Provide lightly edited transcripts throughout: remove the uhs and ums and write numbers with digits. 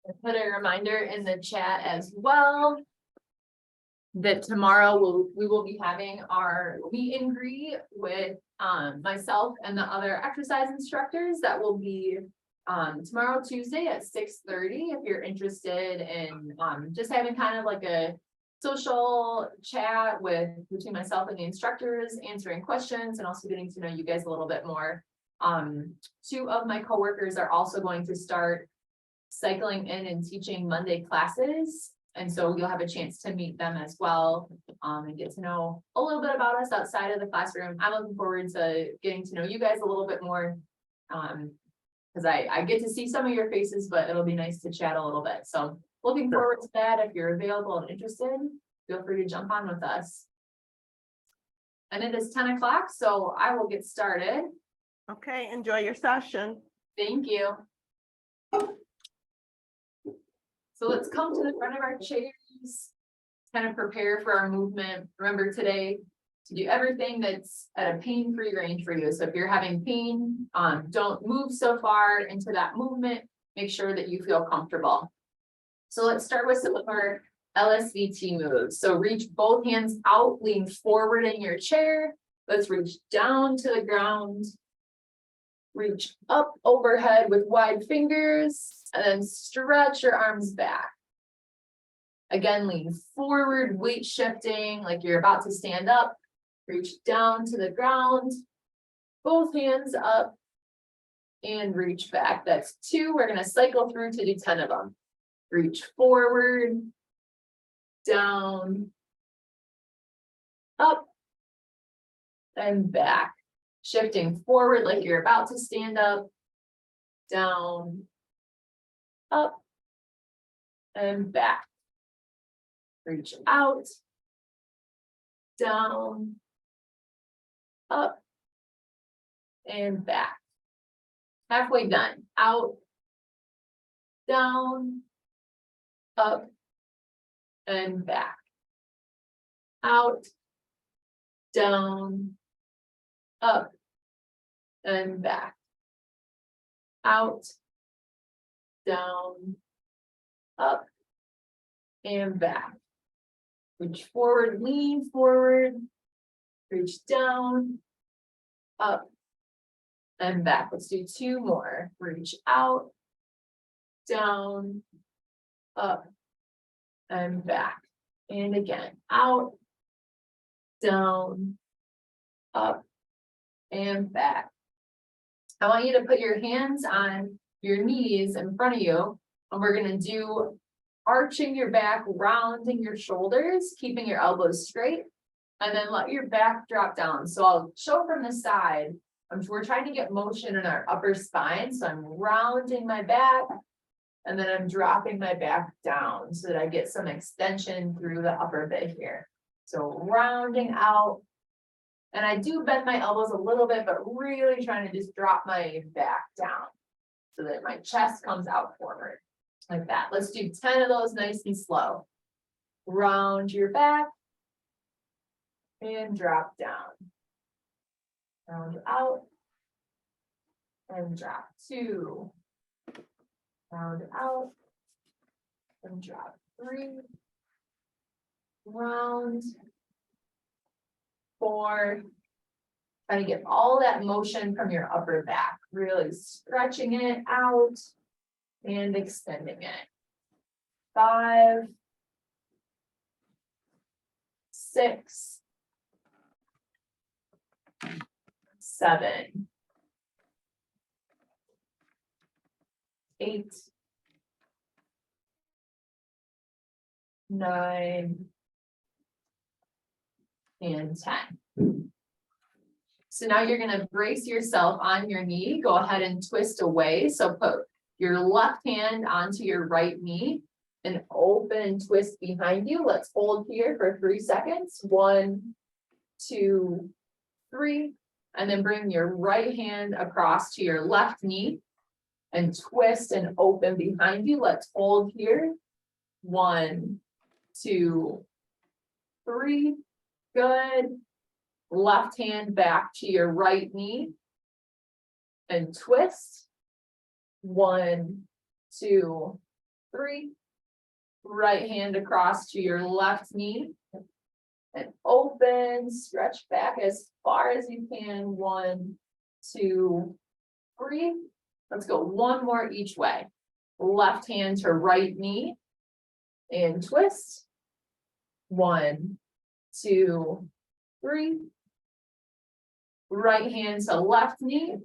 I put a reminder in the chat as well that tomorrow we will be having our meet and greet with myself and the other exercise instructors. That will be tomorrow, Tuesday at 6:30. If you're interested in just having kind of like a social chat between myself and the instructors, answering questions and also getting to know you guys a little bit more. 2 of my coworkers are also going to start cycling in and teaching Monday classes. And so you'll have a chance to meet them as well, and get to know a little bit about us outside of the classroom. I'm looking forward to getting to know you guys a little bit more, because I get to see some of your faces, but it'll be nice to chat a little bit. So looking forward to that. If you're available and interested, feel free to jump on with us. And it is 10 o'clock, so I will get started. Okay, enjoy your session. Thank you. So let's come to the front of our chairs, kind of prepare for our movement. Remember today to do everything that's at a pain-free range for you. So if you're having pain, don't move so far into that movement. Make sure that you feel comfortable. So let's start with some of our LSVT moves. So reach both hands out, lean forward in your chair. Let's reach down to the ground. Reach up overhead with wide fingers and then stretch your arms back. Again, lean forward, weight shifting like you're about to stand up. Reach down to the ground, both hands up and reach back. That's 2. We're going to cycle through to do 10 of them. Reach forward, down, up, and back. Shifting forward like you're about to stand up, down, up, and back. Reach out, down, up, and back. Halfway done. Out, down, up, and back. Out, down, up, and back. Out, down, up, and back. Reach forward, lean forward, reach down, up, and back. Let's do 2 more. Reach out, down, up, and back. And again, out, down, up, and back. I want you to put your hands on your knees in front of you, and we're going to do arching your back, rounding your shoulders, keeping your elbows straight, and then let your back drop down. So I'll show from the side. We're trying to get motion in our upper spine, so I'm rounding my back, and then I'm dropping my back down so that I get some extension through the upper bit here. So rounding out. And I do bend my elbows a little bit, but really trying to just drop my back down so that my chest comes out forward like that. Let's do 10 of those nice and slow. Round your back and drop down. Round out and drop. 2. Round out and drop. 3. Round. 4, trying to get all that motion from your upper back, really stretching it out and extending it. 5, 6, 7, 8, 9, and 10. So now you're going to brace yourself on your knee. Go ahead and twist away. So put your left hand onto your right knee and open and twist behind you. Let's hold here for 3 seconds. 1, 2, 3. And then bring your right hand across to your left knee and twist and open behind you. Let's hold here. 1, 2, 3. Good. Left hand back to your right knee and twist. 1, 2, 3. Right hand across to your left knee. And open, stretch back as far as you can. 1, 2, 3. Let's go one more each way. Left hand to right knee. And twist. 1, 2, 3. Right hand to left knee.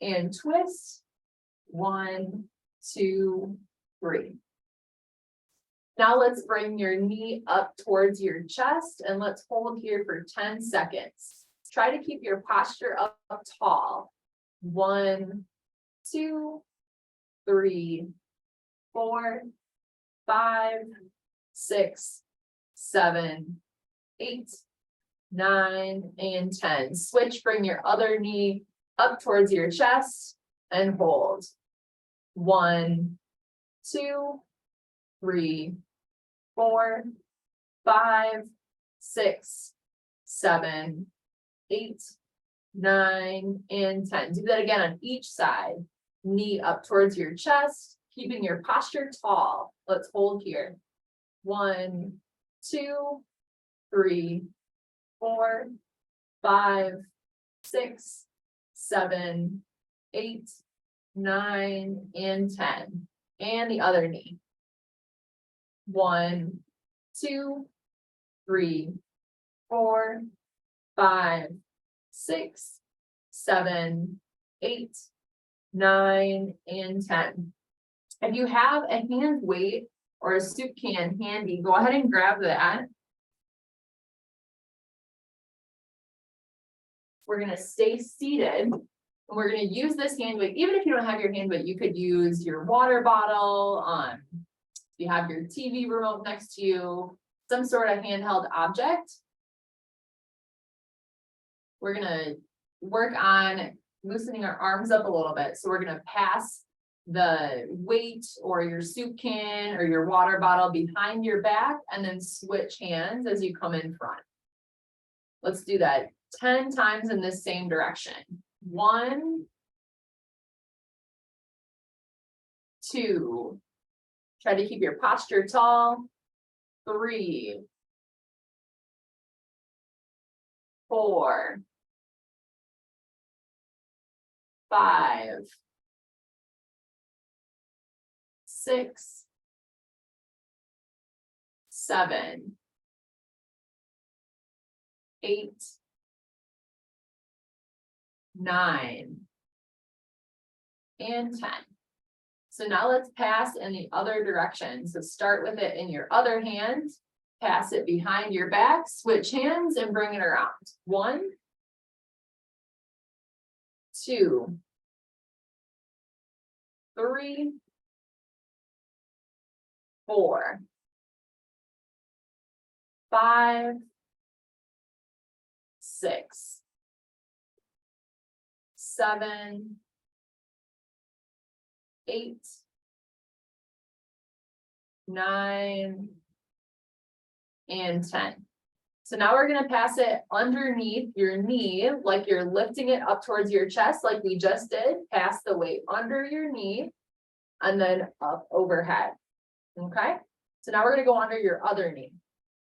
And twist. 1, 2, 3. Now let's bring your knee up towards your chest and let's hold here for 10 seconds. Try to keep your posture up tall. 1, 2, 3, 4, 5, 6, 7, 8, 9, and 10. Switch, bring your other knee up towards your chest and hold. 1, 2, 3, 4, 5, 6, 7, 8, 9, and 10. Do that again on each side. Knee up towards your chest, keeping your posture tall. Let's hold here. 1, 2, 3, 4, 5, 6, 7, 8, 9, and 10. And the other knee. 1, 2, 3, 4, 5, 6, 7, 8, 9, and 10. If you have a hand weight or a soup can handy, go ahead and grab that. We're going to stay seated. And we're going to use this hand weight. Even if you don't have your hand weight, you could use your water bottle. You have your TV remote next to you, some sort of handheld object. We're gonna work on loosening our arms up a little bit. So we're gonna pass the weight or your soup can or your water bottle behind your back and then switch hands as you come in front. Let's do that 10 times in this same direction. 1, 2. Try to keep your posture tall. 3, 4, 5, 6, 7, 8, 9, and 10. So now let's pass in the other direction. So start with it in your other hand, pass it behind your back, switch hands and bring it around. 1, 2, 3, 4, 5, 6, 7, 8, 9, and 10. So now we're going to pass it underneath your knee, like you're lifting it up towards your chest, like we just did. Pass the weight under your knee and then up overhead. Okay. So now we're going to go under your other knee,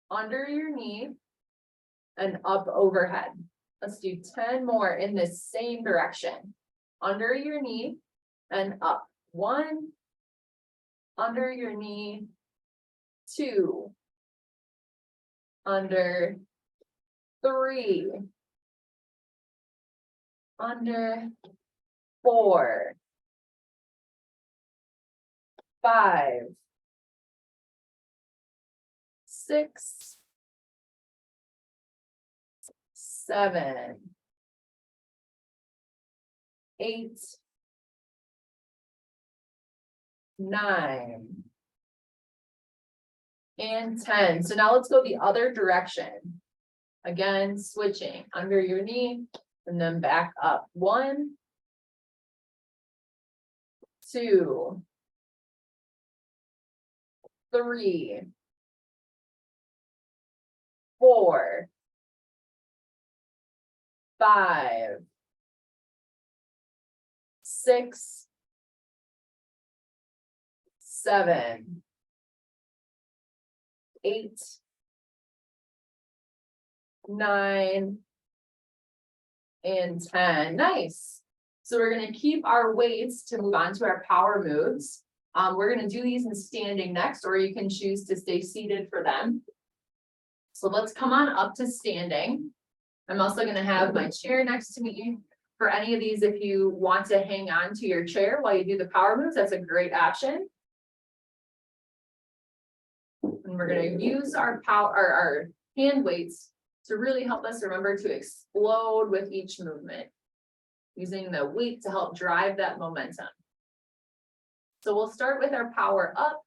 under your knee and up overhead. Let's do 10 more in this same direction. Under your knee and up. 1, under your knee, 2, under, 3, under, 4, 5, 6, 7, 8, 9, and 10. So now let's go the other direction. Again, switching under your knee and then back up. 1, 2, 3, 4, 5, 6, 7, 8, 9, and 10. Nice. So we're gonna keep our weights to move on to our power moves. We're gonna do these in standing next, or you can choose to stay seated for them. So let's come on up to standing. I'm also gonna have my chair next to me. For any of these, if you want to hang on to your chair while you do the power moves, that's a great option. And we're gonna use our our hand weights to really help us remember to explode with each movement, using the weight to help drive that momentum. So we'll start with our power up.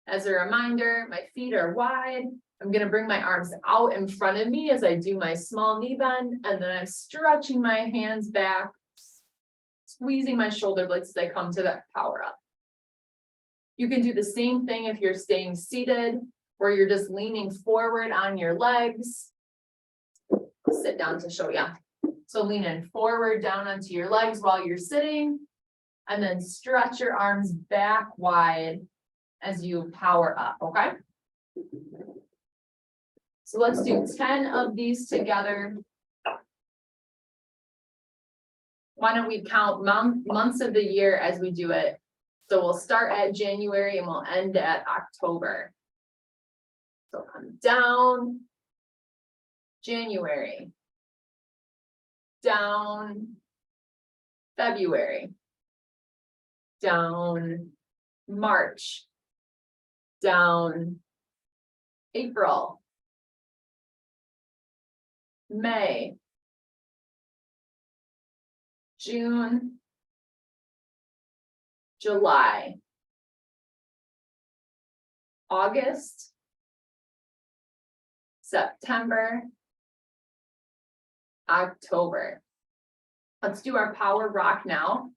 As a reminder, my feet are wide. I'm gonna bring my arms out in front of me as I do my small knee bend, and then I'm stretching my hands back, squeezing my shoulder blades as I come to that power up. You can do the same thing if you're staying seated, or you're just leaning forward on your legs. I'll sit down to show you. So leaning forward down onto your legs while you're sitting, and then stretch your arms back wide as you power up, okay? So let's do 10 of these together. Why don't we count months of the year as we do it? So we'll start at January and we'll end at October. So come down, January, down, February, down, March, down, April, May, June, July, August, September, October. Let's do our power rock now.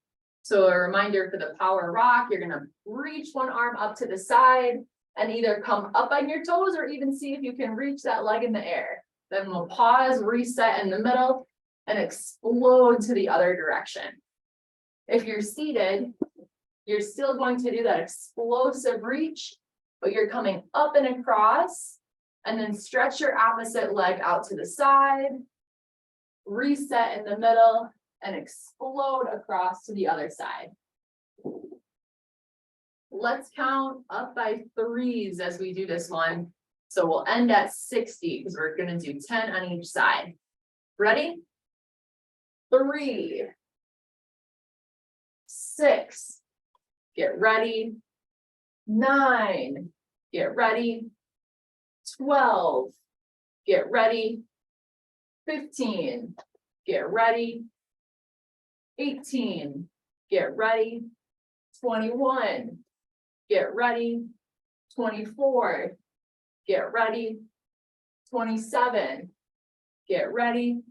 So a reminder for the power rock, you're gonna reach one arm up to the side and either come up on your toes or even see if you can reach that leg in the air. Then we'll pause, reset in the middle, and explode to the other direction. If you're seated, you're still going to do that explosive reach, but you're coming up and across, and then stretch your opposite leg out to the side, reset in the middle, and explode across to the other side. Let's count up by 3s as we do this one. So we'll end at 60 because we're going to do 10 on each side. Ready? 3, 6, get ready. 9, get ready. 12, get ready. 15, get ready. 18, get ready. 21, get ready. 24, get ready. 27, get ready.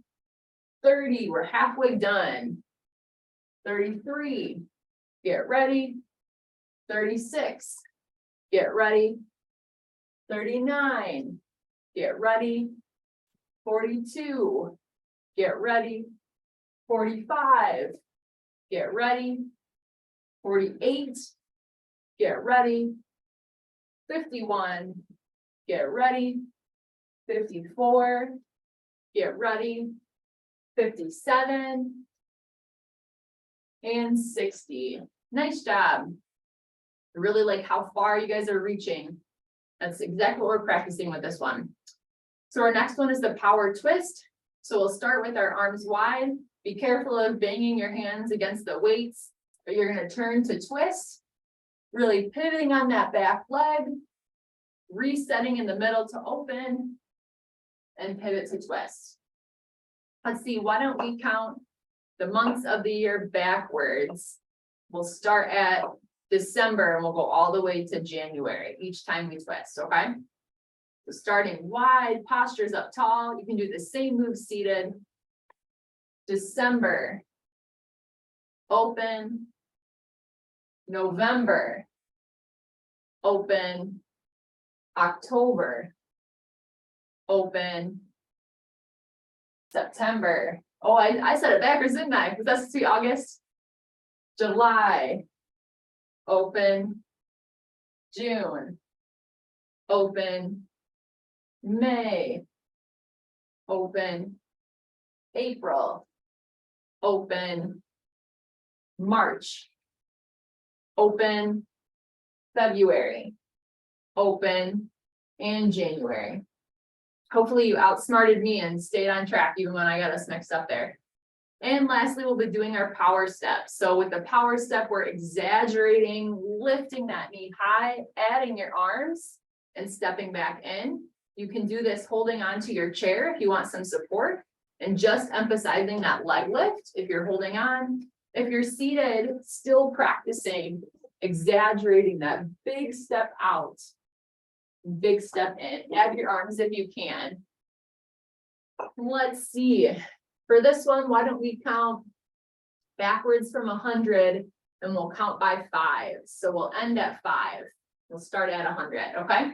30, we're halfway done. 33, get ready. 36, get ready. 39, get ready. 42, get ready. 45, get ready. 48, get ready. 51, get ready. 54, get ready. 57, and 60. Nice job. I really like how far you guys are reaching. That's exactly what we're practicing with this one. So our next one is the power twist. So we'll start with our arms wide. Be careful of banging your hands against the weights, but you're going to turn to twist, really pivoting on that back leg, resetting in the middle to open, and pivot to twist. Let's see, why don't we count the months of the year backwards? We'll start at December and we'll go all the way to January each time we twist, okay? So starting wide, postures up tall. You can do the same move seated. December, open. November, open. October, open. September. Oh, I said it backwards, didn't I? Because that's to August. July, open. June, open, May, open, April, open, March, open, February, open, and January. Hopefully you outsmarted me and stayed on track even when I got us mixed up there. And lastly, we'll be doing our power step. So with the power step, we're exaggerating, lifting that knee high, adding your arms and stepping back in. You can do this holding onto your chair if you want some support, and just emphasizing that leg lift if you're holding on. If you're seated, still practicing, exaggerating that big step out, big step in. Add your arms if you can. Let's see. For this one, why don't we count backwards from 100 and we'll count by 5. So we'll end at 5. We'll start at 100, okay?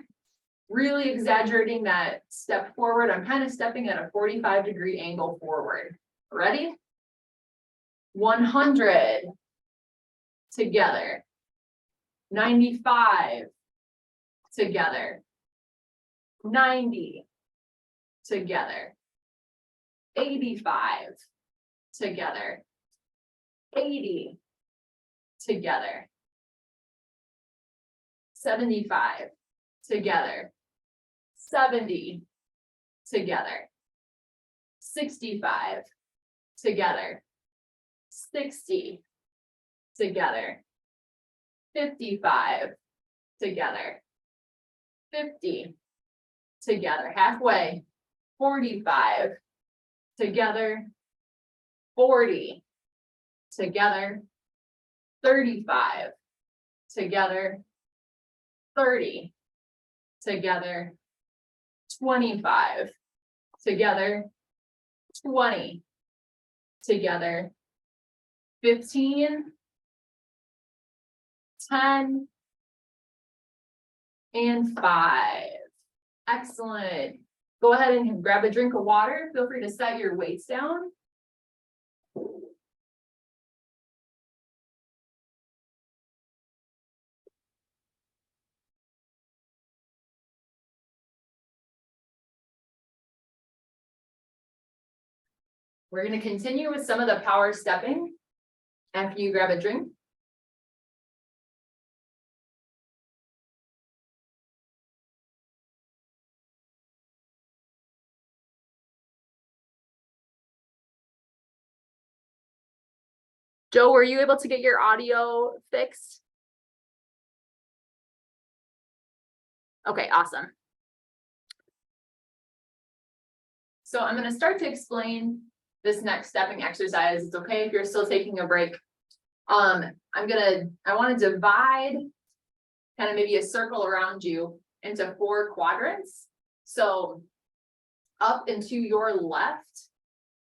Really exaggerating that step forward. I'm kind of stepping at a 45-degree angle forward. Ready? 100 together. 95 together. 90 together. 85 together. 80 together. 75 together. 70 together. 65 together. 60 together. 55 together. 50 together. Halfway. 45 together. 40 together. 35 together. 30 together. 25 together. 20 together. 15, 10, and 5. Excellent. Go ahead and grab a drink of water. Feel free to set your weights down. We're going to continue with some of the power stepping after you grab a drink. Joe, were you able to get your audio fixed? Okay, awesome. So I'm going to start to explain this next stepping exercise. It's okay if you're still taking a break. I want to divide kind of maybe a circle around you into 4 quadrants. So up and to your left,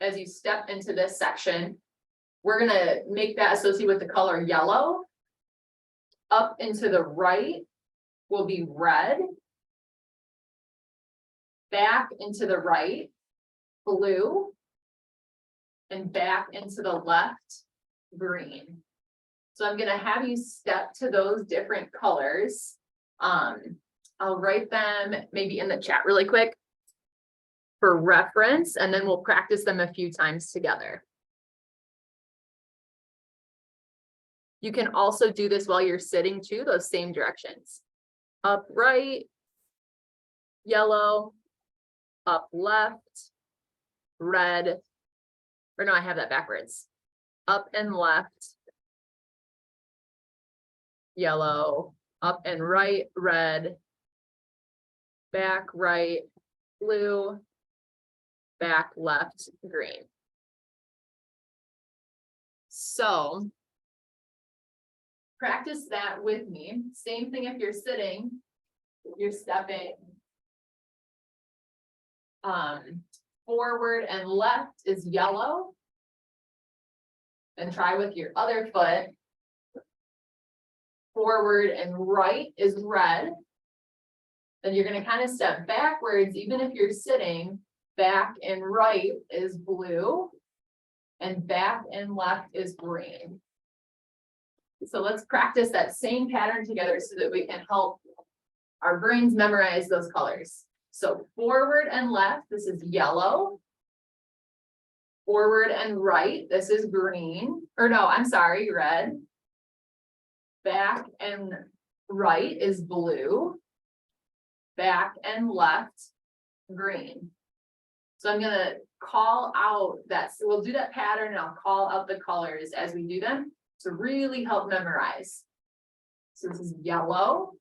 as you step into this section, we're going to make that associated with the color yellow. Up and to the right will be red. Back into the right, blue. And back into the left, green. So I'm going to have you step to those different colors. I'll write them maybe in the chat really quick for reference, and then we'll practice them a few times together. You can also do this while you're sitting too, those same directions. Up right, yellow, up left, red, or no, I have that backwards. Up and left, yellow, up and right, red, back right, blue, back left, green. So practice that with me. Same thing if you're sitting, you're stepping forward and left is yellow. And try with your other foot. Forward and right is red. Then you're going to kind of step backwards, even if you're sitting. Back and right is blue. And back and left is green. So let's practice that same pattern together so that we can help Our brains memorize those colors. So forward and left, this is yellow. Forward and right, this is green, or no, I'm sorry, red. Back and right is blue. Back and left, green. So I'm gonna call out that, so we'll do that pattern and I'll call out the colors as we do them to really help memorize. So this is yellow,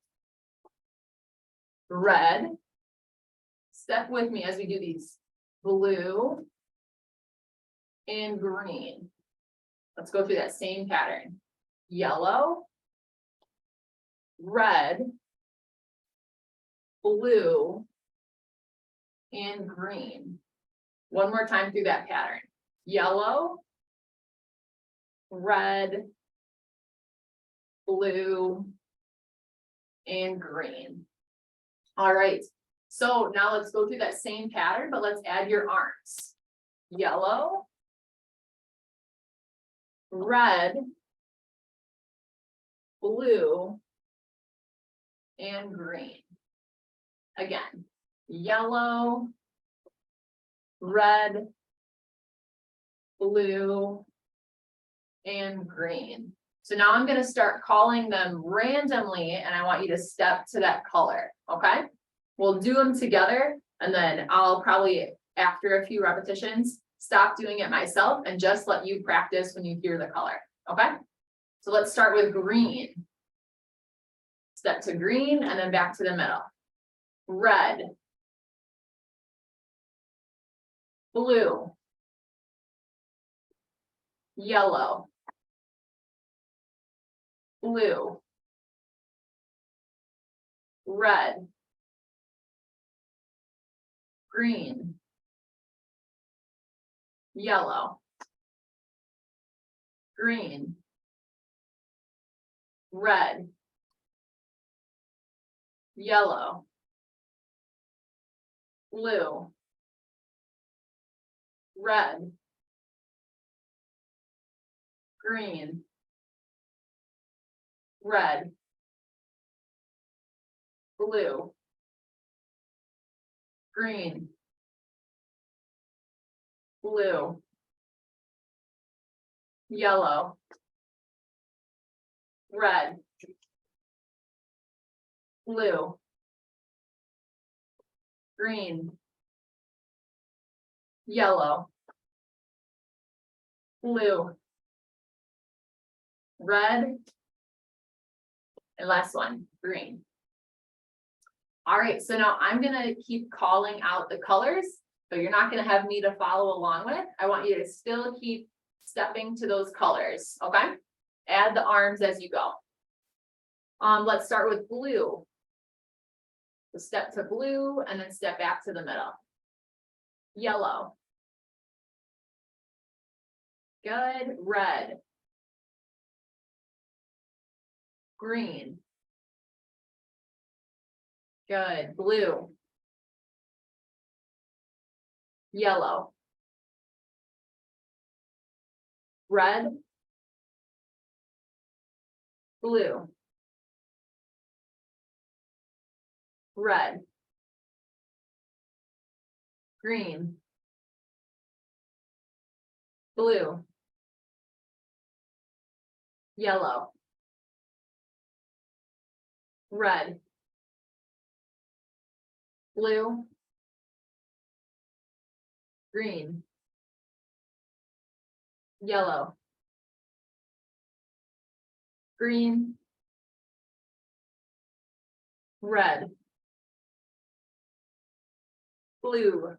red. Step with me as we do these. Blue and green. Let's go through that same pattern. Yellow, red, blue, and green. One more time through that pattern. Yellow, red, blue, and green. All right, so now let's go through that same pattern, but let's add your arms. Yellow, red, blue, and green. Again, yellow, red, blue, and green. So now I'm going to start calling them randomly, and I want you to step to that color, okay? We'll do them together, and then I'll probably, after a few repetitions, stop doing it myself and just let you practice when you hear the color, okay? So let's start with green. Step to green and then back to the middle. Red, blue, yellow, blue, red, green, yellow, green, red, yellow, blue, red, green, red, blue, green, blue, yellow, red, blue, green, yellow, blue, red, and last one, green. All right, so now I'm gonna keep calling out the colors, but you're not gonna have me to follow along with. I want you to still keep stepping to those colors, okay? Add the arms as you go. Let's start with blue. So step to blue and then step back to the middle. Yellow. Good. Red. Green. Good. Blue. Yellow. Red. Blue. Red. Green. Blue. Yellow. Red. Blue. Green. Yellow. Green. Red. Blue.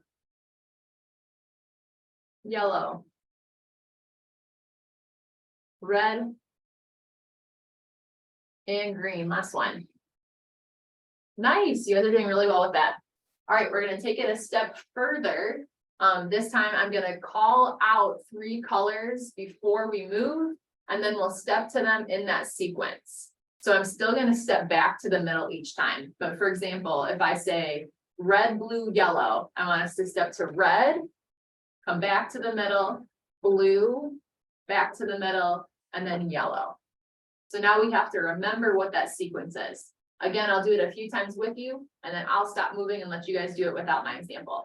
Yellow. Red. And green. Last one. Nice. You guys are doing really well with that. All right, we're going to take it a step further. This time I'm going to call out 3 colors before we move, and then we'll step to them in that sequence. So I'm still going to step back to the middle each time. But for example, if I say red, blue, yellow, I want us to step to red, come back to the middle, blue, back to the middle, and then yellow. So now we have to remember what that sequence is. Again, I'll do it a few times with you, and then I'll stop moving and let you guys do it without my example.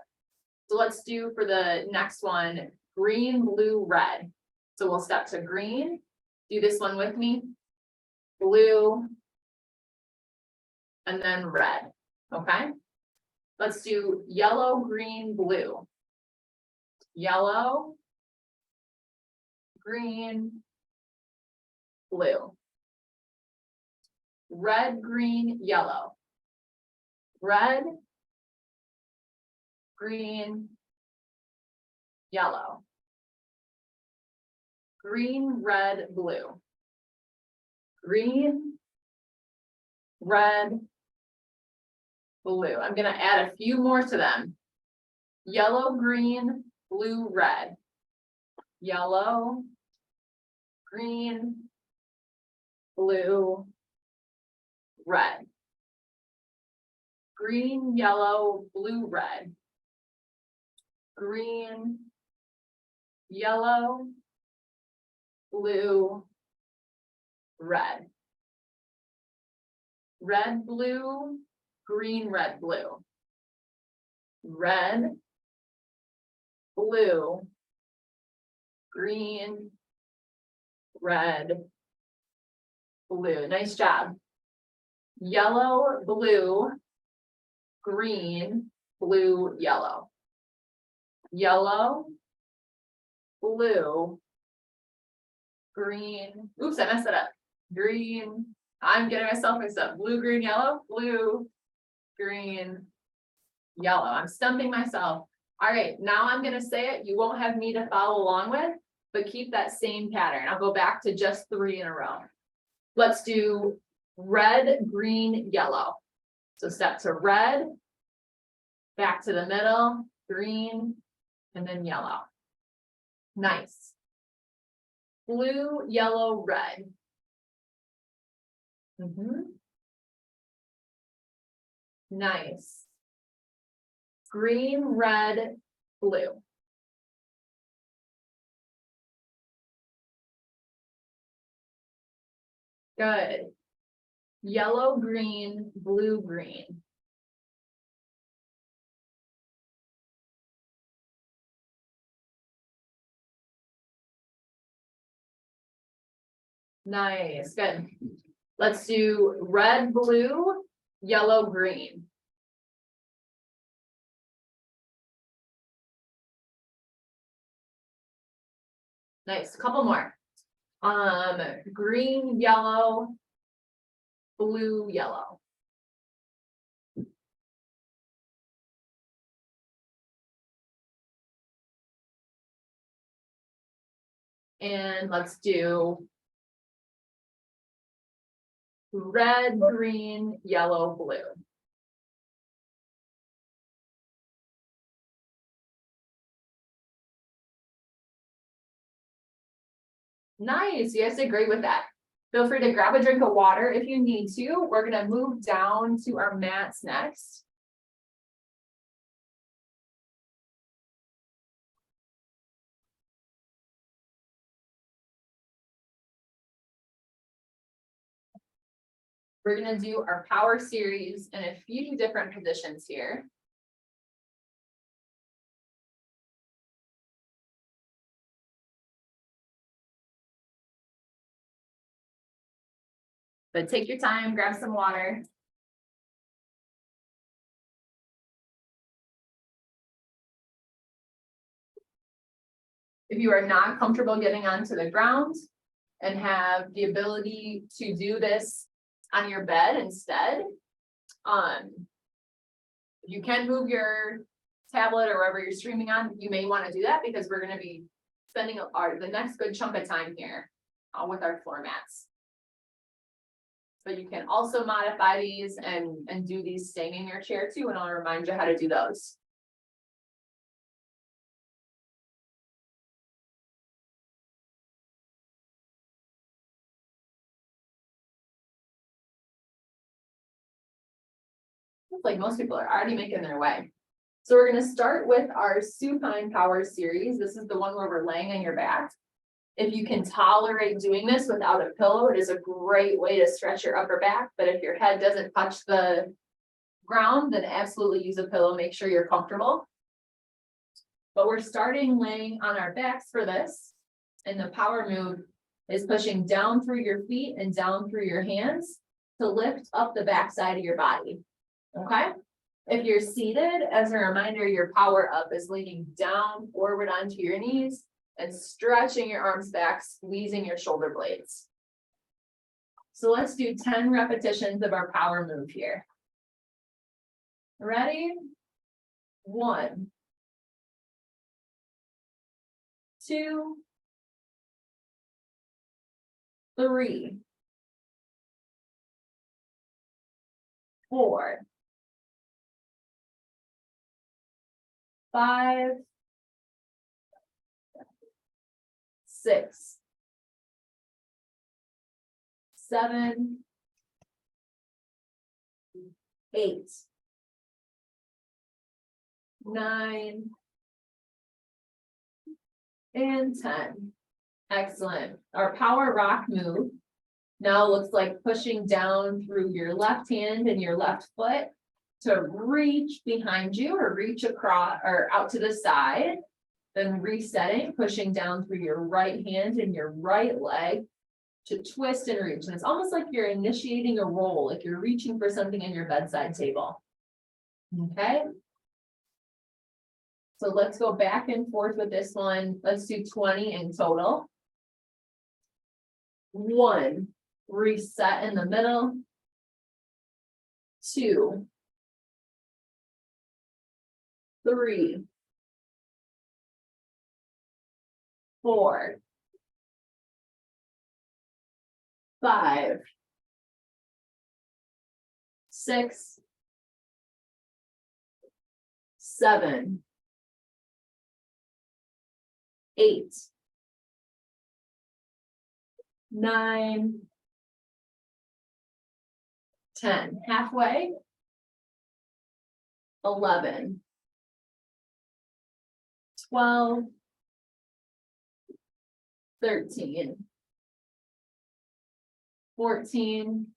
So let's do for the next one, green, blue, red. So we'll step to green, do this one with me, blue, and then red, okay? Let's do yellow, green, blue. Yellow, green, blue. Red, green, yellow. Red, green, yellow. Green, red, blue. Green, red, blue. I'm gonna add a few more to them. Yellow, green, blue, red. Yellow, green, blue, red. Green, yellow, blue, red. Green, yellow, blue, red. Red, blue, green, red, blue. Red, blue, green, red, blue. Nice job. Yellow, blue, green, blue, yellow. Yellow, blue, green, oops, I messed it up. Green, I'm getting myself mixed up. Blue, green, yellow, blue, green, yellow. I'm stumping myself. All right, now I'm gonna say it. You won't have me to follow along with, but keep that same pattern. I'll go back to just 3 in a row. Let's do red, green, yellow. So step to red, back to the middle, green, and then yellow. Nice. Blue, yellow, red. Nice. Green, red, blue. Good. Yellow, green, blue, green. Nice, good. Let's do red, blue, yellow, green. Nice, couple more. Green, yellow, blue, yellow. And let's do red, green, yellow, blue. Nice, you guys did great with that. Feel free to grab a drink of water if you need to. We're gonna move down to our mats next. We're gonna do our power series in a few different positions here. But take your time, grab some water. If you are not comfortable getting onto the ground and have the ability to do this on your bed instead, you can move your tablet or wherever you're streaming on. You may want to do that because we're going to be spending the next good chunk of time here with our floor mats. But you can also modify these and do these staying in your chair too, and I'll remind you how to do those. Looks like most people are already making their way. So we're going to start with our supine power series. This is the one where we're laying on your back. If you can tolerate doing this without a pillow, it is a great way to stretch your upper back, but if your head doesn't touch the ground, then absolutely use a pillow, make sure you're comfortable. But we're starting laying on our backs for this, and the power move is pushing down through your feet and down through your hands to lift up the backside of your body, okay? If you're seated, as a reminder, your power up is leaning down forward onto your knees and stretching your arms back, squeezing your shoulder blades. So let's do 10 repetitions of our power move here. Ready? 1, 2, 3, 4, 5, 6, 7, 8, 9, and 10. Excellent. Our power rock move now looks like pushing down through your left hand and your left foot to reach behind you or reach across or out to the side. Then resetting, pushing down through your right hand and your right leg to twist and reach. And it's almost like you're initiating a roll, like you're reaching for something on your bedside table. Okay. So let's go back and forth with this one. Let's do 20 in total. 1, reset in the middle. 2, 3, 4, 5, 6, 7, 8, 9, 10. Halfway. 11, 12, 13, 14,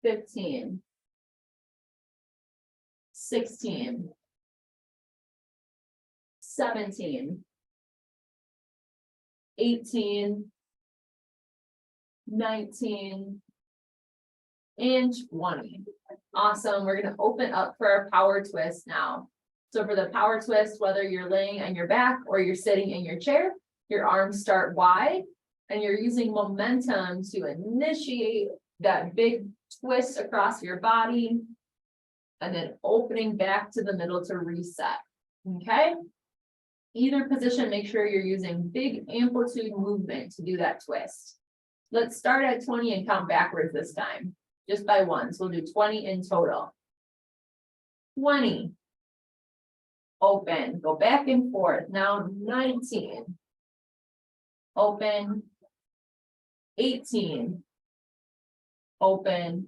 15, 16, 17, 18, 19, and 20. Awesome. We're going to open up for our power twist now. So for the power twist, whether you're laying on your back or you're sitting in your chair, your arms start wide and you're using momentum to initiate that big twist across your body and then opening back to the middle to reset. Okay. Either position, make sure you're using big amplitude movement to do that twist. Let's start at 20 and count backwards this time, just by one. So we'll do 20 in total. 20. Open, go back and forth. Now 19. Open. 18. Open.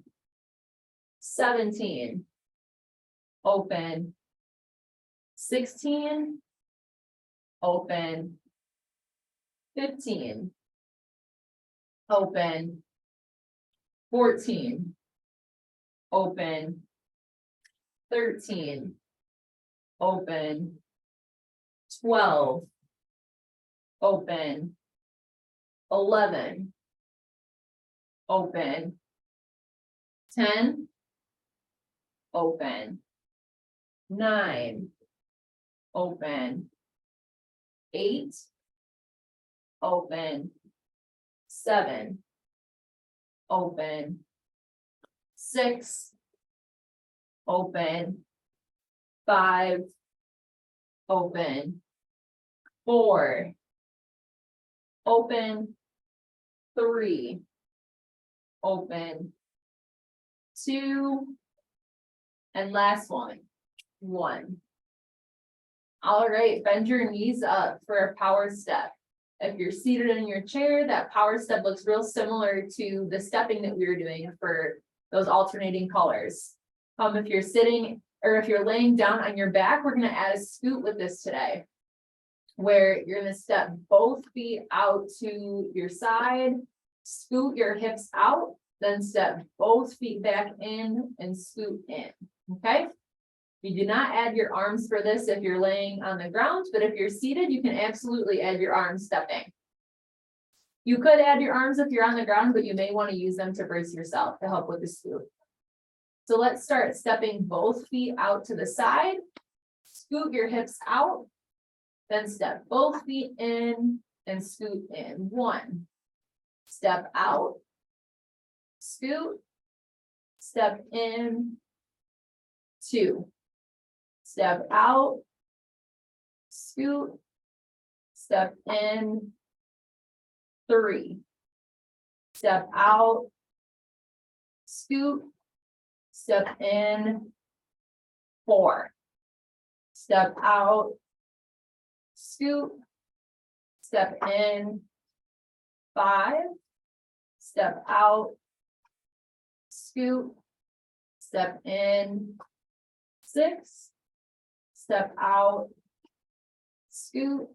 17. Open. 16. Open. 15. Open. 14. Open. 13. Open. 12. Open. 11. Open. 10. Open. 9. Open. 8. Open. 7. Open. 6. Open. 5. Open. 4. Open. 3. Open. 2. And last one. 1. All right, bend your knees up for a power step. If you're seated in your chair, that power step looks real similar to the stepping that we were doing for those alternating colors. If you're sitting or if you're laying down on your back, we're going to add a scoot with this today. where you're gonna step both feet out to your side, scoot your hips out, then step both feet back in and scoot in, okay? You do not add your arms for this if you're laying on the ground, but if you're seated, you can absolutely add your arms stepping. You could add your arms if you're on the ground, but you may want to use them to brace yourself to help with the scoot. So let's start stepping both feet out to the side, scoot your hips out, then step both feet in and scoot in. 1, step out, scoot, step in. 2, step out, scoot, step in. 3, step out, scoot, step in. 4, step out, scoot, step in. 5, step out, scoot, step in. 6, step out, scoot,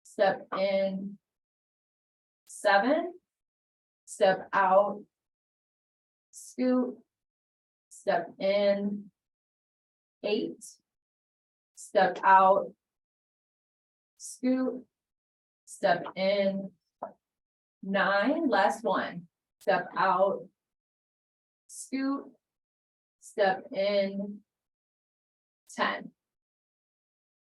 step in. 7, step out, scoot, step in. 8, step out, scoot, step in. 9, last one, step out, scoot, step in. 10.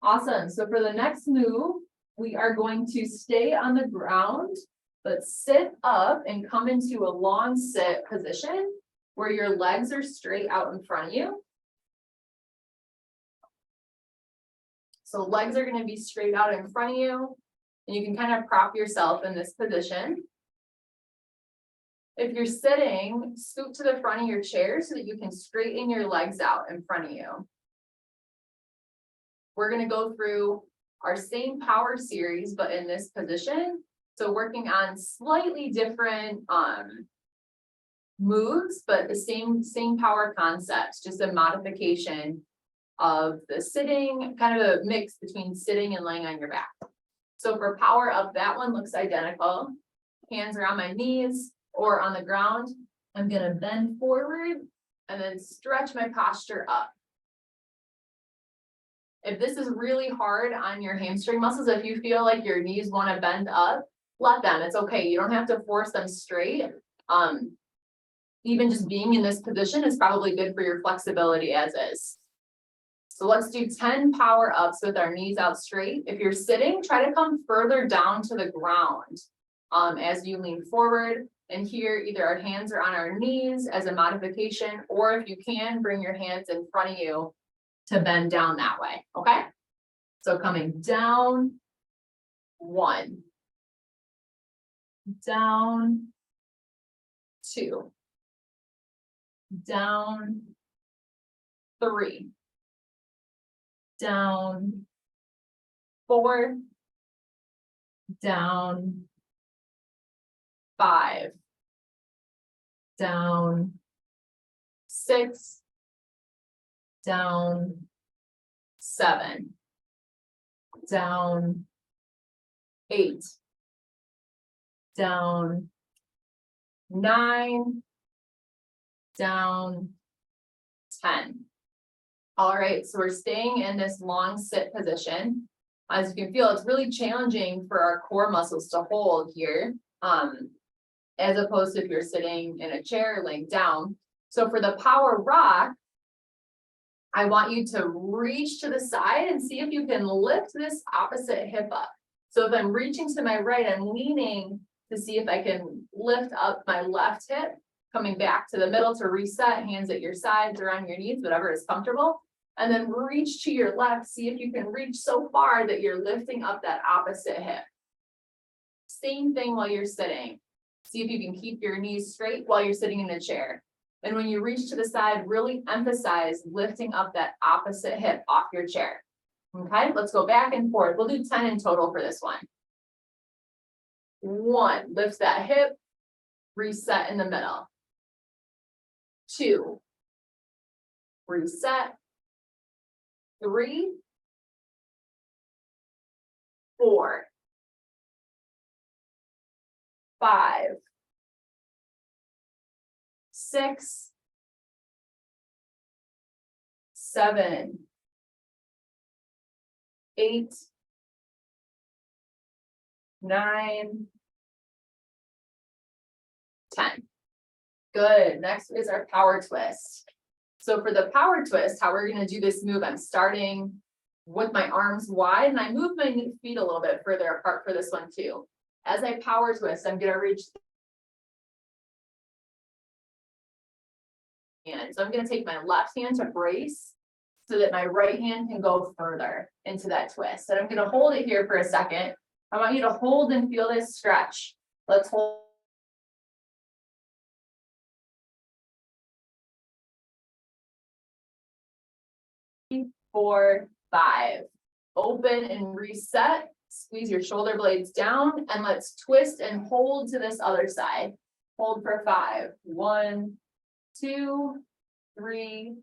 Awesome. So for the next move, we are going to stay on the ground, but sit up and come into a long sit position where your legs are straight out in front of you. So legs are going to be straight out in front of you, and you can kind of prop yourself in this position. If you're sitting, scoot to the front of your chair so that you can straighten your legs out in front of you. We're going to go through our same power series, but in this position. So working on slightly different moves, but the same power concepts, just a modification of the sitting, kind of a mix between sitting and laying on your back. So for power up, that one looks identical. Hands are on my knees or on the ground. I'm going to bend forward and then stretch my posture up. If this is really hard on your hamstring muscles, if you feel like your knees want to bend up, let them. It's okay. You don't have to force them straight. Even just being in this position is probably good for your flexibility as is. So let's do 10 power ups with our knees out straight. If you're sitting, try to come further down to the ground as you lean forward. And here, either our hands are on our knees as a modification, or if you can, bring your hands in front of you to bend down that way, okay? So coming down, 1, down, 2, down, 3, down, 4, down, 5, down, 6, down, 7, down, 8, down, 9, down, 10. All right, so we're staying in this long sit position. As you can feel, it's really challenging for our core muscles to hold here, as opposed to if you're sitting in a chair or laying down. So for the power rock, I want you to reach to the side and see if you can lift this opposite hip up. So if I'm reaching to my right, I'm leaning to see if I can lift up my left hip, coming back to the middle to reset, hands at your sides or on your knees, whatever is comfortable. And then reach to your left, see if you can reach so far that you're lifting up that opposite hip. Same thing while you're sitting. See if you can keep your knees straight while you're sitting in a chair. And when you reach to the side, really emphasize lifting up that opposite hip off your chair. Okay, let's go back and forth. We'll do 10 in total for this one. 1, lift that hip, reset in the middle. 2, reset. 3, 4, 5, 6, 7, 8, 9, 10. Good. Next is our power twist. So for the power twist, how we're going to do this move, I'm starting with my arms wide and I move my feet a little bit further apart for this one too. As I power twist, I'm going to reach. And so I'm going to take my left hand to brace so that my right hand can go further into that twist. And I'm going to hold it here for a second. I want you to hold and feel this stretch. Let's hold. 4, 5. Open and reset. Squeeze your shoulder blades down and let's twist and hold to this other side. Hold for 5. 1, 2, 3,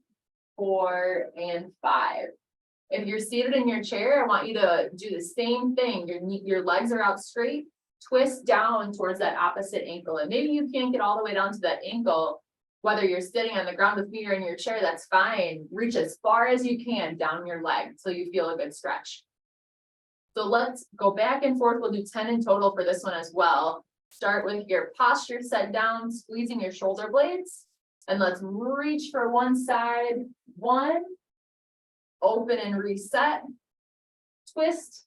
4, and 5. If you're seated in your chair, I want you to do the same thing. Your legs are out straight. Twist down towards that opposite ankle. And maybe you can't get all the way down to that ankle. Whether you're sitting on the ground with me or in your chair, that's fine. Reach as far as you can down your leg so you feel a good stretch. So let's go back and forth. We'll do 10 in total for this one as well. Start with your posture set down, squeezing your shoulder blades. And let's reach for one side. 1, open and reset. Twist.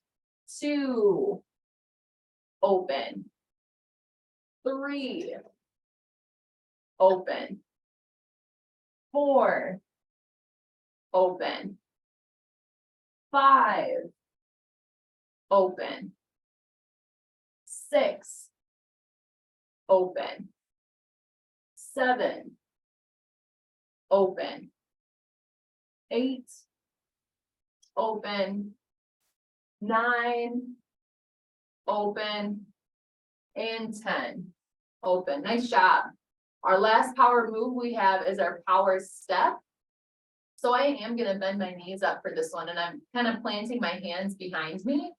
2, open. 3, open. 4, open. 5, open. 6, open. 7, open. 8, open. 9, open. And 10, open. Nice job. Our last power move we have is our power step. So I am going to bend my knees up for this one and I'm kind of planting my hands behind me.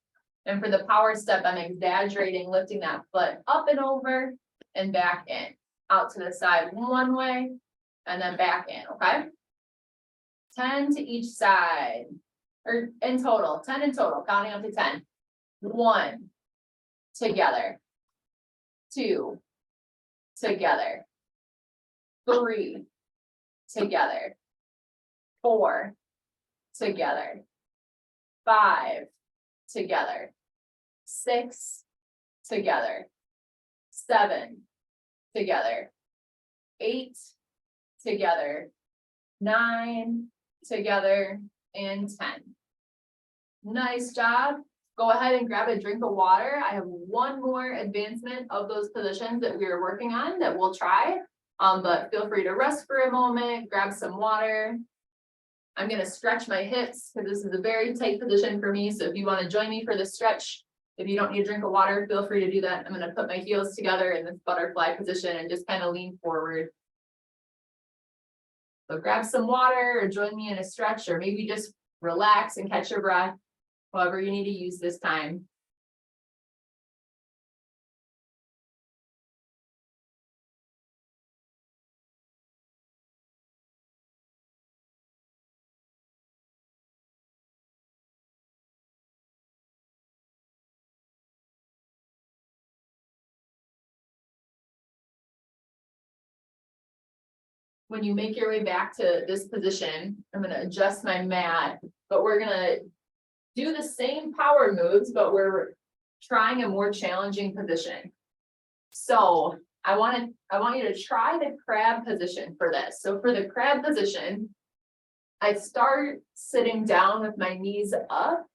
And for the power step, I'm exaggerating, lifting that foot up and over and back in, out to the side one way and then back in, okay? 10 to each side, or in total, 10 in total, counting up to 10. 1, together. 2, together. 3, together. 4, together. 5, together. 6, together. 7, together. 8, together. 9, together, and 10. Nice job. Go ahead and grab a drink of water. I have one more advancement of those positions that we are working on that we'll try. But feel free to rest for a moment, grab some water. I'm going to stretch my hips because this is a very tight position for me. So if you want to join me for the stretch, if you don't need a drink of water, feel free to do that. I'm going to put my heels together in this butterfly position and just kind of lean forward. So grab some water or join me in a stretch, or maybe just relax and catch your breath, however you need to use this time. When you make your way back to this position, I'm going to adjust my mat, but we're going to do the same power moves, but we're trying a more challenging position. So I want you to try the crab position for this. So for the crab position, I start sitting down with my knees up,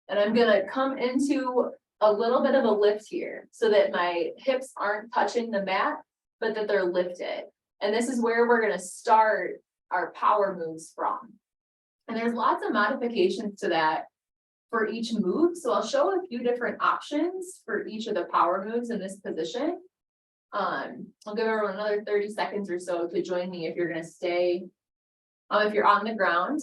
and I'm going to come into a little bit of a lift here so that my hips aren't touching the mat, but that they're lifted. And this is where we're going to start our power moves from. And there's lots of modifications to that for each move. So I'll show a few different options for each of the power moves in this position. I'll give everyone another 30 seconds or so to join me if you're going to stay, if you're on the ground.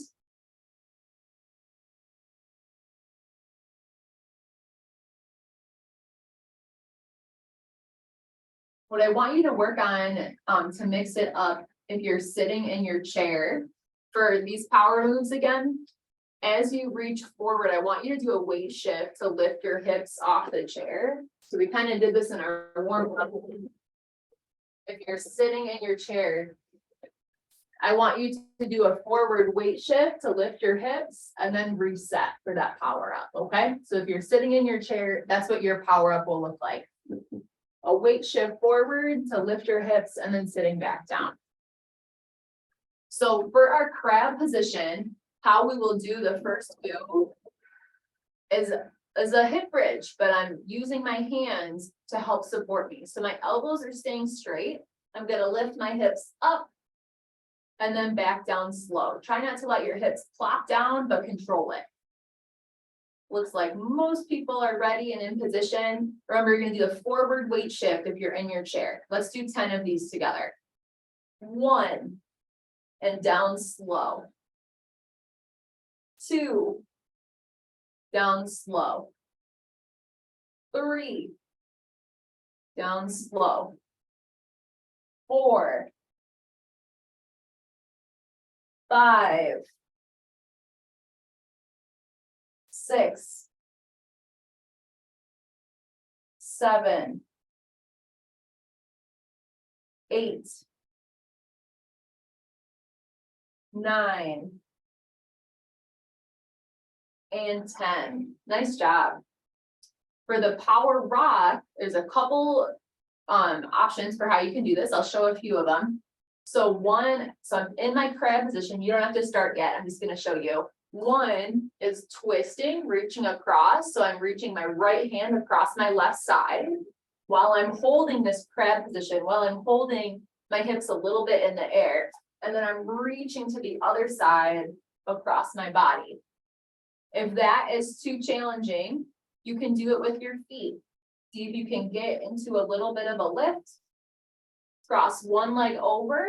What I want you to work on, to mix it up, if you're sitting in your chair, for these power moves again. As you reach forward, I want you to do a weight shift to lift your hips off the chair. So we kind of did this in our warm up. If you're sitting in your chair, I want you to do a forward weight shift to lift your hips and then reset for that power up, okay? So if you're sitting in your chair, that's what your power up will look like. A weight shift forward to lift your hips and then sitting back down. So for our crab position, how we will do the first two is a hip bridge, but I'm using my hands to help support me. So my elbows are staying straight. I'm gonna lift my hips up and then back down slow. Try not to let your hips plop down, but control it. Looks like most people are ready and in position. Remember, you're gonna do a forward weight shift if you're in your chair. Let's do 10 of these together. 1, and down slow. 2, down slow. 3, down slow. 4, 5, 6, 7, 8, 9, and 10. Nice job. For the power rock, there's a couple options for how you can do this. I'll show a few of them. So I'm in my crab position. You don't have to start yet. I'm just going to show you. 1 is twisting, reaching across. So I'm reaching my right hand across my left side while I'm holding this crab position, while I'm holding my hips a little bit in the air. And then I'm reaching to the other side across my body. If that is too challenging, you can do it with your feet. See if you can get into a little bit of a lift. Cross one leg over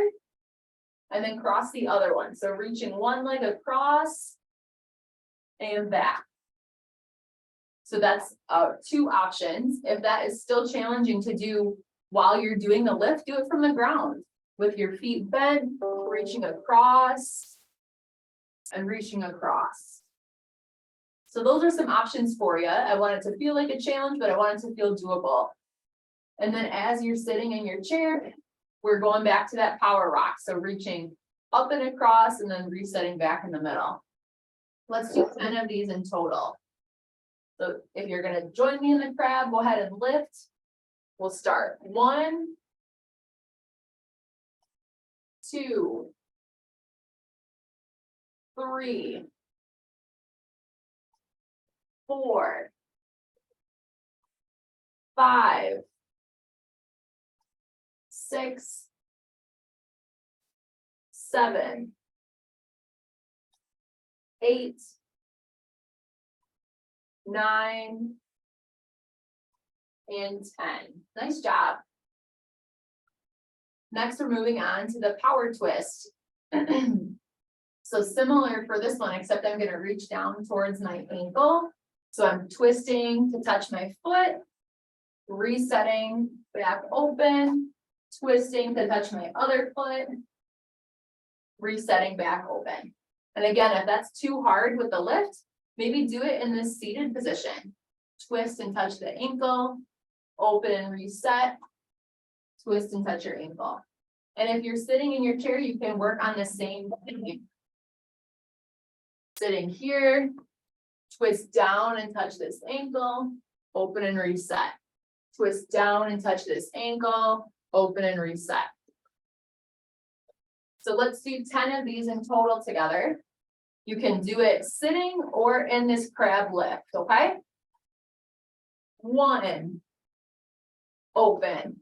and then cross the other one. So reaching one leg across and back. So that's 2 options. If that is still challenging to do while you're doing the lift, do it from the ground with your feet bent, reaching across and reaching across. So those are some options for you. I want it to feel like a challenge, but I want it to feel doable. And then as you're sitting in your chair, we're going back to that power rock. So reaching up and across and then resetting back in the middle. Let's do 10 of these in total. So if you're going to join me in the crab, go ahead and lift. We'll start. 1, 2, 3, 4, 5, 6, 7, 8, 9, and 10. Nice job. Next, we're moving on to the power twist. So similar for this one, except I'm going to reach down towards my ankle. So I'm twisting to touch my foot, resetting back open, twisting to touch my other foot, resetting back open. And again, if that's too hard with the lift, maybe do it in this seated position. Twist and touch the ankle, open and reset, twist and touch your ankle. And if you're sitting in your chair, you can work on the same thing. Sitting here, twist down and touch this ankle, open and reset. Twist down and touch this ankle, open and reset. So let's do 10 of these in total together. You can do it sitting or in this crab lift, okay? 1, open.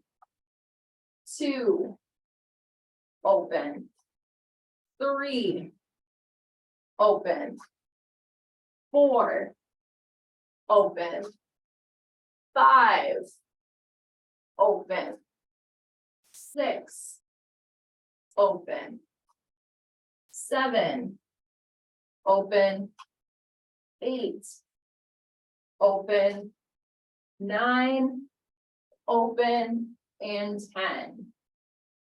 2, open. 3, open. 4, open. 5, open. 6, open. 7, open. 8, open. 9, open. and 10.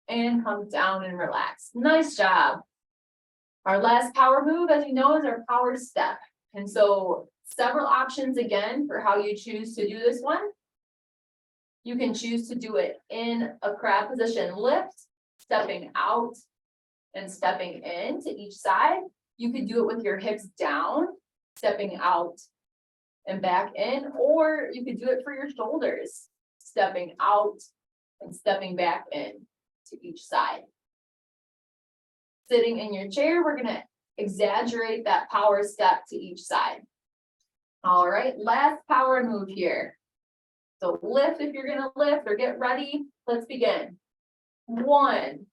And come down and relax. Nice job. Our last power move, as you know, is our power step. And so several options again for how you choose to do this one. You can choose to do it in a crab position lift, stepping out and stepping in to each side. You could do it with your hips down, stepping out and back in, or you could do it for your shoulders, stepping out and stepping back in to each side. Sitting in your chair, we're gonna exaggerate that power step to each side. All right, last power move here. So lift if you're gonna lift, or get ready. Let's begin. 1,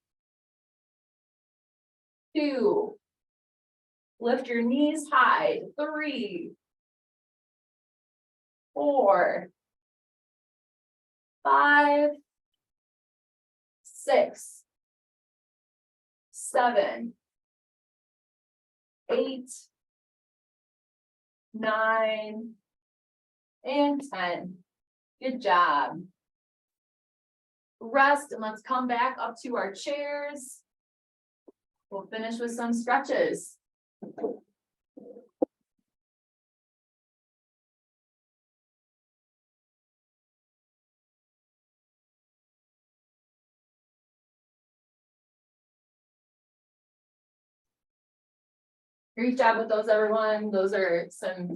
2, lift your knees high. 3, 4, 5, 6, 7, 8, 9, and 10. Good job. Rest and let's come back up to our chairs. We'll finish with some stretches. Great job with those, everyone. Those are some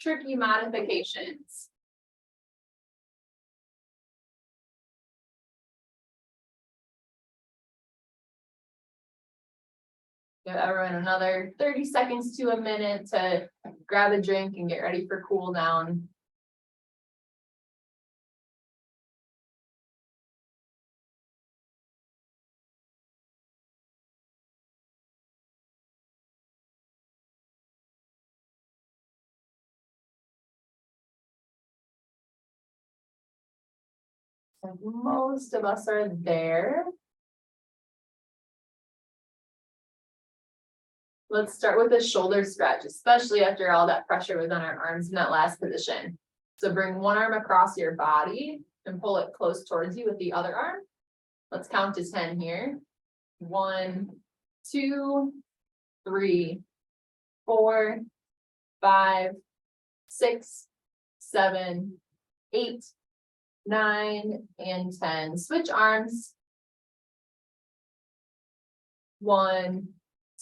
tricky modifications. Give everyone another 30 seconds to a minute to grab a drink and get ready for cool down. So most of us are there. Let's start with a shoulder stretch, especially after all that pressure was on our arms in that last position. So bring one arm across your body and pull it close towards you with the other arm. Let's count to 10 here. 1, 2, 3, 4, 5, 6, 7, 8, 9, and 10. Switch arms. 1,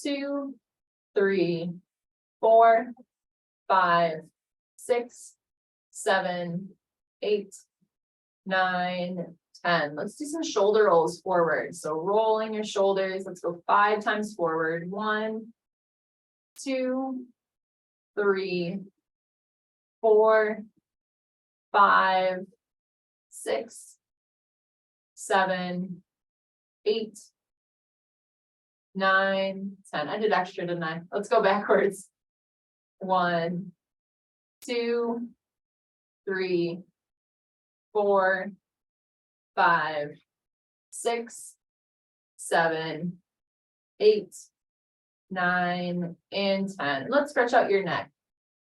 2, 3, 4, 5, 6, 7, 8, 9, 10. Let's do some shoulder rolls forward. So rolling your shoulders. Let's go 5 times forward. 1, 2, 3, 4, 5, 6, 7, 8, 9, 10. I did extra, didn't I? Let's go backwards. 1, 2, 3, 4, 5, 6, 7, 8, 9, and 10. Let's stretch out your neck.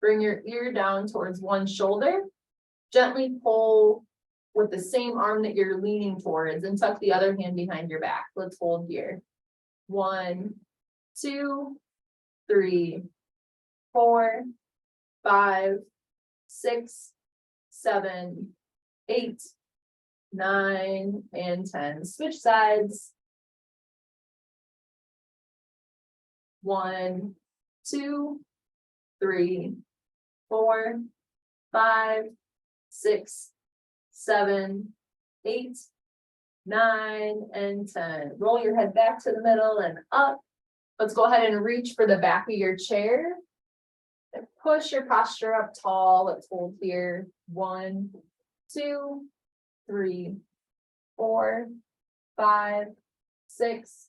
Bring your ear down towards one shoulder. Gently pull with the same arm that you're leaning towards and tuck the other hand behind your back. Let's hold here. 1, 2, 3, 4, 5, 6, 7, 8, 9, and 10. Switch sides. 1, 2, 3, 4, 5, 6, 7, 8, 9, and 10. Roll your head back to the middle and up. Let's go ahead and reach for the back of your chair. And push your posture up tall. Let's hold here. 1, 2, 3, 4, 5, 6,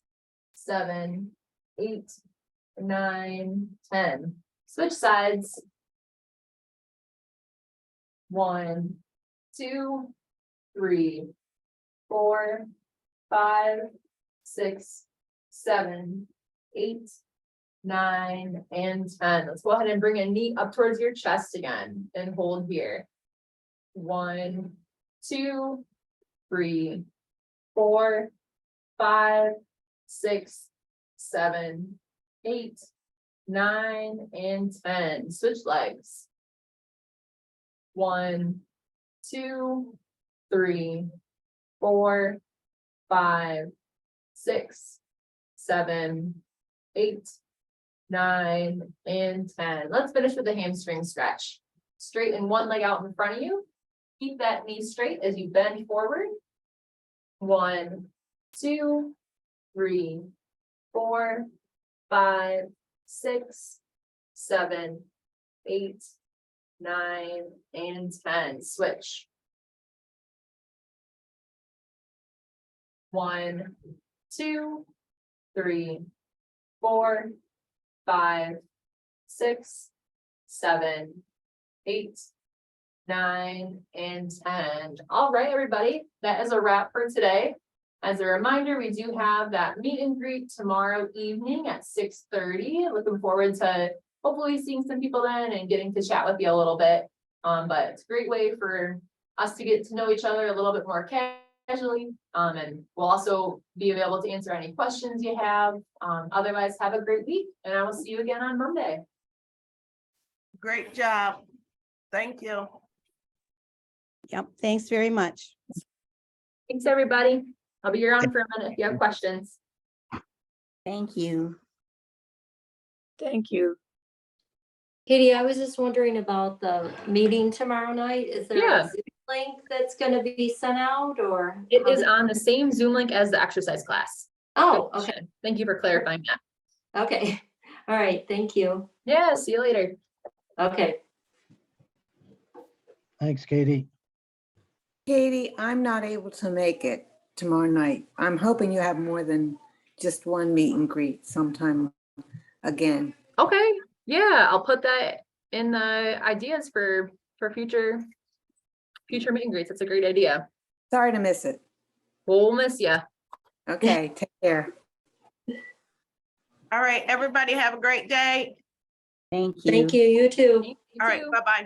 7, 8, 9, 10. Switch sides. 1, 2, 3, 4, 5, 6, 7, 8, 9, and 10. Let's go ahead and bring a knee up towards your chest again and hold here. 1, 2, 3, 4, 5, 6, 7, 8, 9, and 10. Switch legs. 1, 2, 3, 4, 5, 6, 7, 8, 9, and 10. Let's finish with the hamstring stretch. Straighten one leg out in front of you. Keep that knee straight as you bend forward. 1, 2, 3, 4, 5, 6, 7, 8, 9, and 10. Switch. 1, 2, 3, 4, 5, 6, 7, 8, 9, and 10. All right, everybody, that is a wrap for today. As a reminder, we do have that meet and greet tomorrow evening at 6:30. Looking forward to hopefully seeing some people then and getting to chat with you a little bit. But it's a great way for us to get to know each other a little bit more casually. And we'll also be available to answer any questions you have. Otherwise, have a great week, and I will see you again on Monday. Great job. Thank you. Yep, thanks very much. Thanks, everybody. I'll be around for a minute if you have questions. Thank you. Thank you. Katie, I was just wondering about the meeting tomorrow night. Is there Yeah. a Zoom link that's gonna be sent out or? It is on the same Zoom link as the exercise class. Oh, Good okay, question. Thank you for clarifying that. okay. All right, thank you. Yeah, see you later. Okay. Thanks, Katie. Katie, I'm not able to make it tomorrow night. I'm hoping you have more than just one meet and greet sometime again. Okay, yeah, I'll put that in the ideas for future meet and greets. That's a great idea. Sorry to miss it. We'll miss ya. Okay, take care. All right, everybody have a great day. Thank you. Thank you, you too. You All right, too. bye-bye.